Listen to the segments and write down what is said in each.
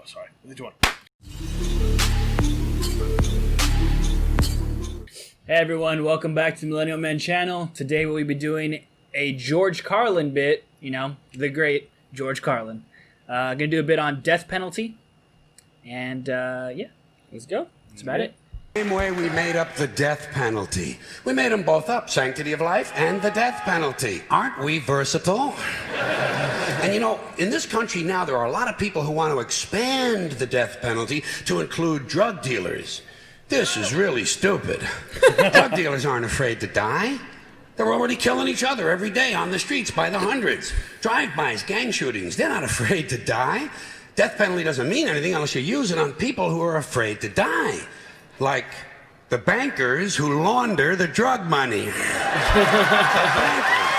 sorry. 3, 2, 1. Hey everyone, welcome back to the Millennial Men channel. Today we'll be doing a George Carlin bit, you know, the great George Carlin. Gonna do a bit on death penalty. And yeah, let's go. That's about it. Same way we made up the death penalty. We made them both up, sanctity of life and the death penalty. Aren't we versatile? And you know, in this country now, there are a lot of people who want to expand the death penalty to include drug dealers. This is really stupid. Drug dealers aren't afraid to die. They're already killing each other every day on the streets by the hundreds. Drive-bys, gang shootings, they're not afraid to die. Death penalty doesn't mean anything unless you use it on people who are afraid to die. Like the bankers who launder the drug money. The bankers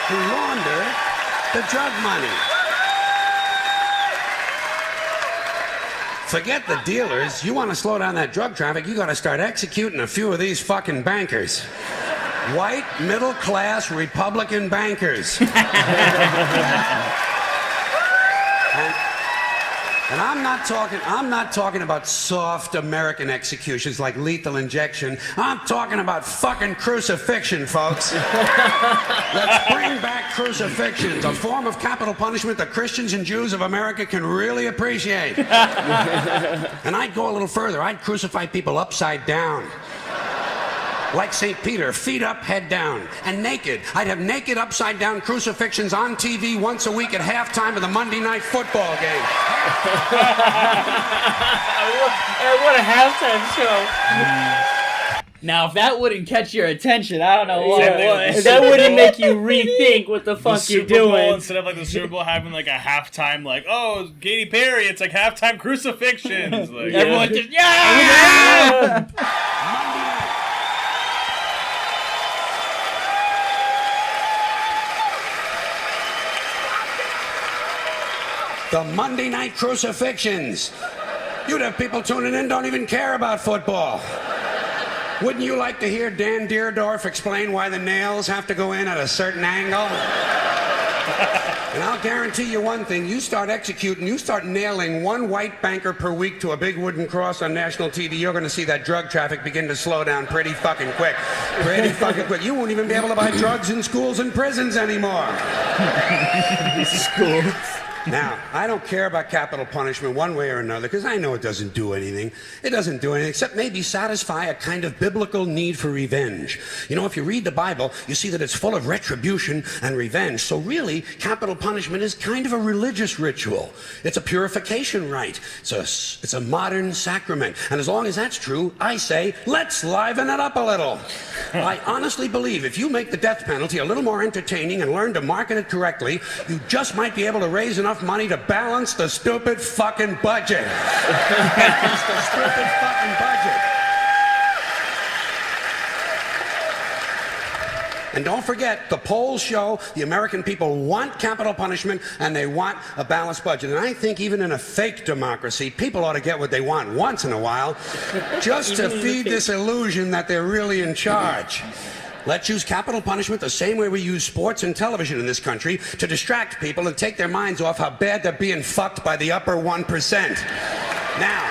who launder the drug money. Forget the dealers. You want to slow down that drug traffic, you got to start executing a few of these fucking bankers. White, middle-class, Republican bankers. And I'm not talking about soft American executions like lethal injection. I'm talking about fucking crucifixion, folks. Let's bring back crucifixions, a form of capital punishment that Christians and Jews of America can really appreciate. And I'd go a little further. I'd crucify people upside down. Like St. Peter, feet up, head down, and naked. I'd have naked upside-down crucifixions on TV once a week at halftime of the Monday Night Football game. What a halftime show. Now, if that wouldn't catch your attention, I don't know what would. That wouldn't make you rethink what the fuck you're doing. Instead of like the Super Bowl having like a halftime, like, oh, Katy Perry, it's like halftime crucifixions. Like, everyone just, yeah! The Monday Night Crucifixions. You'd have people tuning in don't even care about football. Wouldn't you like to hear Dan Deerdorf explain why the nails have to go in at a certain angle? And I'll guarantee you one thing, you start nailing one white banker per week to a big wooden cross on national TV, you're going to see that drug traffic begin to slow down pretty fucking quick. Pretty fucking quick. You won't even be able to buy drugs in schools and prisons anymore. Schools. Now, I don't care about capital punishment one way or another because I know it doesn't do anything. It doesn't do anything except maybe satisfy a kind of biblical need for revenge. You know, if you read the Bible, you see that it's full of retribution and revenge. So really, capital punishment is kind of a religious ritual. It's a purification rite. It's a modern sacrament. And as long as that's true, I say, let's liven it up a little. I honestly believe if you make the death penalty a little more entertaining and learn to market it correctly, you just might be able to raise enough money to balance the stupid fucking budget. Balance the stupid fucking budget. And don't forget, the polls show the American people want capital punishment and they want a balanced budget. And I think even in a fake democracy, people ought to get what they want once in a while, just to feed this illusion that they're really in charge. Let's use capital punishment the same way we use sports and television in this country to distract people and take their minds off how bad they're being fucked by the upper 1%. Now,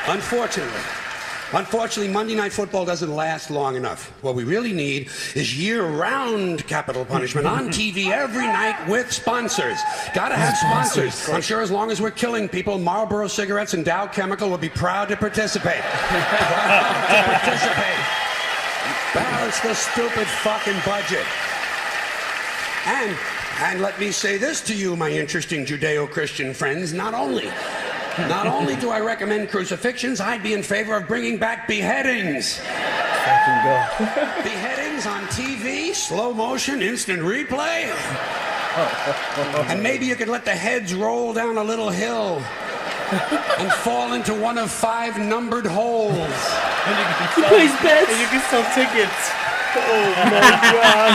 unfortunately, Monday Night Football doesn't last long enough. What we really need is year-round capital punishment on TV every night with sponsors. Gotta have sponsors. I'm sure as long as we're killing people, Marlboro Cigarettes and Dow Chemical will be proud to participate. Balance the stupid fucking budget. And let me say this to you, my interesting Judeo-Christian friends, not only do I recommend crucifixions, I'd be in favor of bringing back beheadings. Beheadings on TV, slow motion, instant replay. And maybe you could let the heads roll down a little hill and fall into one of 5 numbered holes. And you can sell tickets. Oh my god.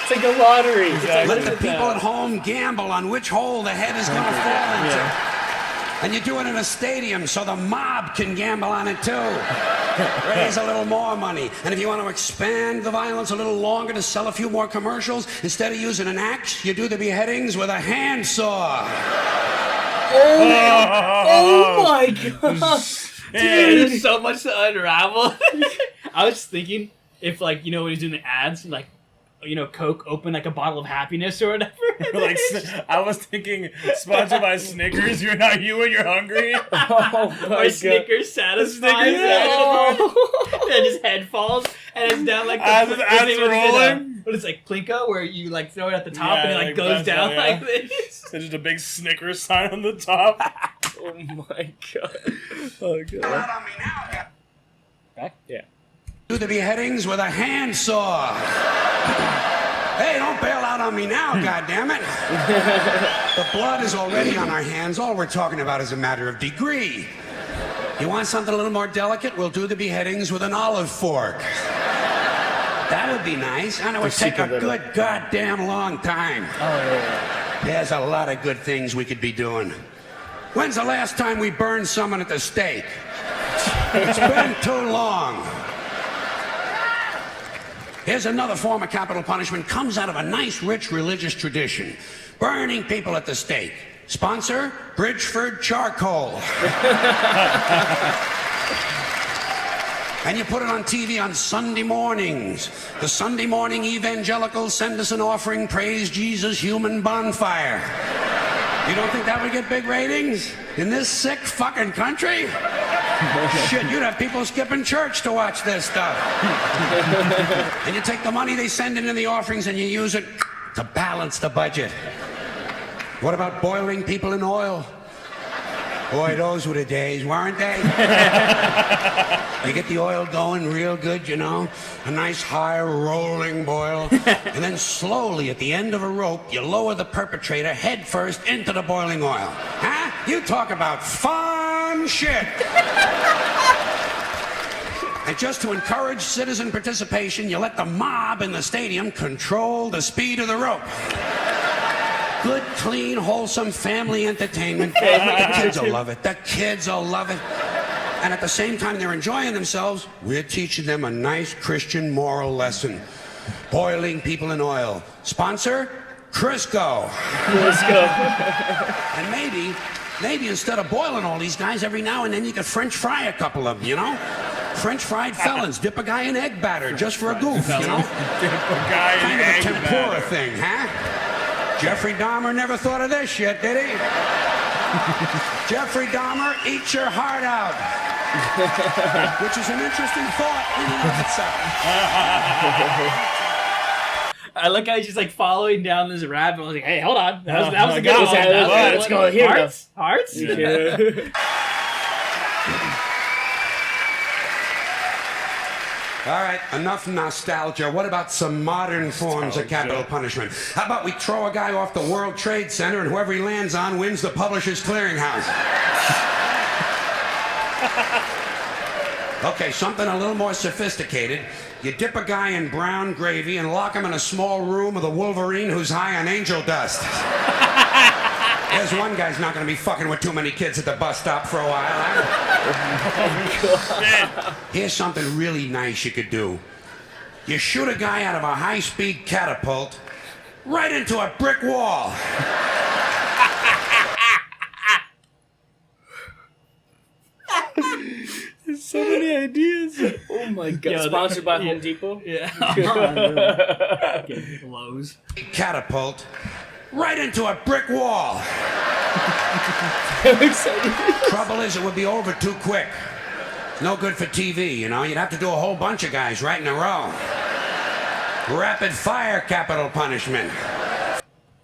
It's like a lottery. Let the people at home gamble on which hole the head is going to fall into. And you do it in a stadium so the mob can gamble on it too. Raise a little more money. And if you want to expand the violence a little longer to sell a few more commercials, instead of using an axe, you do the beheadings with a handsaw. Oh my god. Yeah. Dude, there's so much to unravel. I was thinking if, like, you know, when he's doing the ads, like, you know, Coke opened like a bottle of happiness or whatever. Like, I was thinking, sponsored by Snickers. You're not you when you're hungry. Oh my god. Snickers satisfies. Oh. And his head falls, and it's down like As it's rolling. But it's like Plinko, where you like throw it at the top Yeah, and it like goes that's down how, yeah. like this. There's just a big Snickers sign on the top. Oh my god. Oh god. Out on me now. Back? Yeah. Do the beheadings with a handsaw. Hey, don't bail out on me now, goddammit. The blood is already on our hands. All we're talking about is a matter of degree. You want something a little more delicate? We'll do the beheadings with an olive fork. That would be nice, and it would take a good goddamn long time. Oh yeah. There's a lot of good things we could be doing. When's the last time we burned someone at the stake? It's been too long. Here's another form of capital punishment. Comes out of a nice, rich religious tradition. Burning people at the stake. Sponsor, Bridgeford Charcoal. And you put it on TV on Sunday mornings. The Sunday morning evangelicals send us an offering, praise Jesus, human bonfire. You don't think that would get big ratings? In this sick fucking country? Shit, you'd have people skipping church to watch this stuff. And you take the money they send in the offerings and you use it to balance the budget. What about boiling people in oil? Boy, those were the days, weren't they? You get the oil going real good, you know, a nice high rolling boil, and then slowly at the end of a rope, you lower the perpetrator head first into the boiling oil. Huh? You talk about fun shit. And just to encourage citizen participation, you let the mob in the stadium control the speed of the rope. Good, clean, wholesome family entertainment. The kids will love it. The kids will love it. And at the same time they're enjoying themselves, we're teaching them a nice Christian moral lesson. Boiling people in oil. Sponsor, Crisco. Crisco. And maybe instead of boiling all these guys, every now and then you could French fry a couple of them, you know? French fried felons. Dip a guy in egg batter just for a goof, you know? Dip a guy Kind in of a egg tempura batter. thing, huh? Jeffrey Dahmer never thought of this shit, did he? Jeffrey Dahmer, eat your heart out. Which is an interesting thought in and of itself. I like how he's just like following down this rabbit. I was like, hey, hold on. That was a good God, one. let's go. Here we go. Hearts? Yeah. All right, enough nostalgia. What about some modern forms of capital punishment? How about we throw a guy off the World Trade Center and whoever he lands on wins the Publishers Clearinghouse? Okay, something a little more sophisticated. You dip a guy in brown gravy and lock him in a small room with a Wolverine who's high on angel dust. There's one guy's not going to be fucking with too many kids at the bus stop for a while, huh? Here's something really nice you could do. You shoot a guy out of a high-speed catapult right into a brick wall. So many ideas. Oh my god. Yeah, sponsored by Home Depot. Yeah. Lowe's. Catapult right into a brick wall. Trouble is, it would be over too quick. No good for TV, you know. You'd have to do a whole bunch of guys right in a row. Rapid fire capital punishment.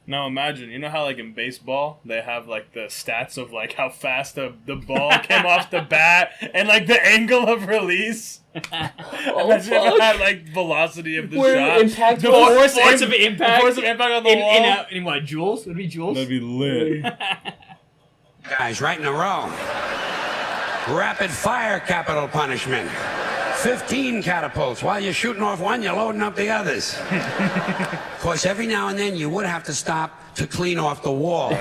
Now imagine, you know how like in baseball they have like the stats of like how fast the ball came off the bat and like the angle of release. Imagine if it had like velocity of the shot. Impact The Force force of impact. The force of impact on the wall. In what, joules? Would it be joules? That'd be lit. Guys right in a row. Rapid fire capital punishment. 15 catapults. While you're shooting off one, you're loading up the others. Of course, every now and then you would have to stop to clean off the wall.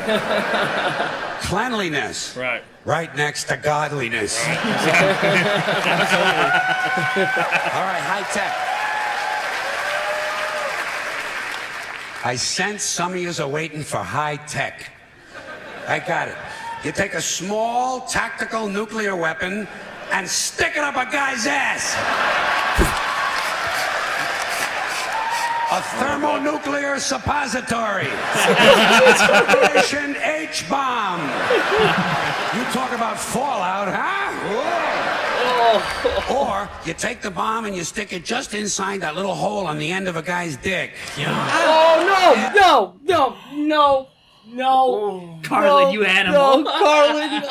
Cleanliness. Right. Right next to godliness. All right, high tech. I sense some of yous are waiting for high tech. I got it. you take a small tactical nuclear weapon and stick it up a guy's ass. A thermonuclear suppository. Operation H-bomb. You talk about fallout, huh? Whoa. Or you take the bomb and you stick it just inside that little hole on the end of a guy's dick. Oh, no. Carlin, no, you animal. No, Carlin.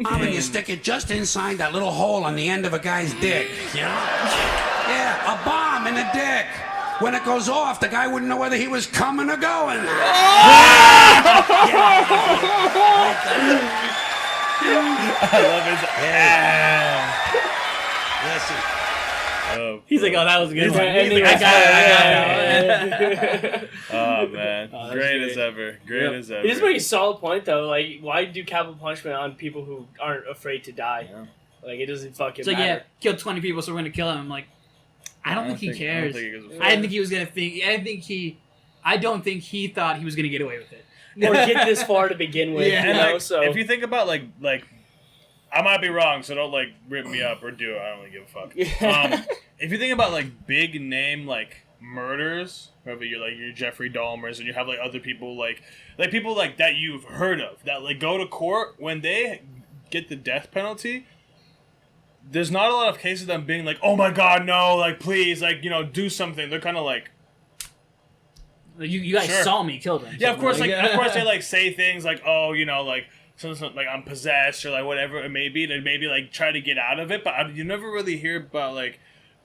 Bomb and you stick it just inside that little hole on the end of a guy's dick. Yeah, a bomb in the dick. When it goes off, the guy wouldn't know whether he was coming or going. I love his Listen. Oh, He's like, oh, that was a good one. And He's he like, was- I got it. oh man, Oh, that's great great. as ever. Great as ever. He just made a solid point though. Like, why do capital punishment on people who aren't afraid to die? Yeah. Like, it doesn't fucking It's like, matter. yeah, killed 20 people, so we're gonna kill him. I'm like, I don't think he cares. I don't think he gives a fuck. I didn't think he was gonna think. I don't think he thought he was gonna get away with it. Or get this far to begin with. Yeah. You And know, like, so if you think about like I might be wrong, so don't like rip me up or do it. I don't really give a fuck. If you think about like big name like murders, whether you're like your Jeffrey Dahmers and you have like other people like people like that you've heard of that like go to court when they get the death penalty. There's not a lot of cases of them being like, oh my god, no, like please, like do something. They're kind of like. You guys Sure. saw me kill them. Yeah, of course. So, Like, of course, they like say things like, "Oh, like something like I'm possessed" or like whatever it may be. They maybe like try to get out of it, but you never really hear about like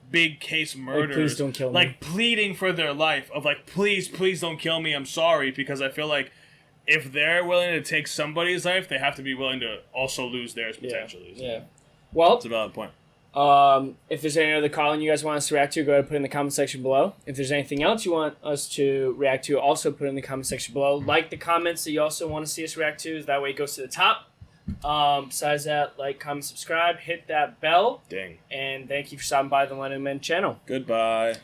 big case murders, please don't kill me. like pleading for their life of like, please don't kill me. I'm sorry, because I feel like if they're willing to take somebody's life, they have to be willing to also lose theirs potentially. So yeah. Well, that's a valid point. if there's any other Carlin you guys want us to react to, go ahead and put it in the comment section below. If there's anything else you want us to react to, also put it in the comment section below. Like the comments that you also want to see us react to, that way it goes to the top. Besides that, like, comment, subscribe, hit that bell, Dang. and thank you for stopping by the London Men channel. Goodbye.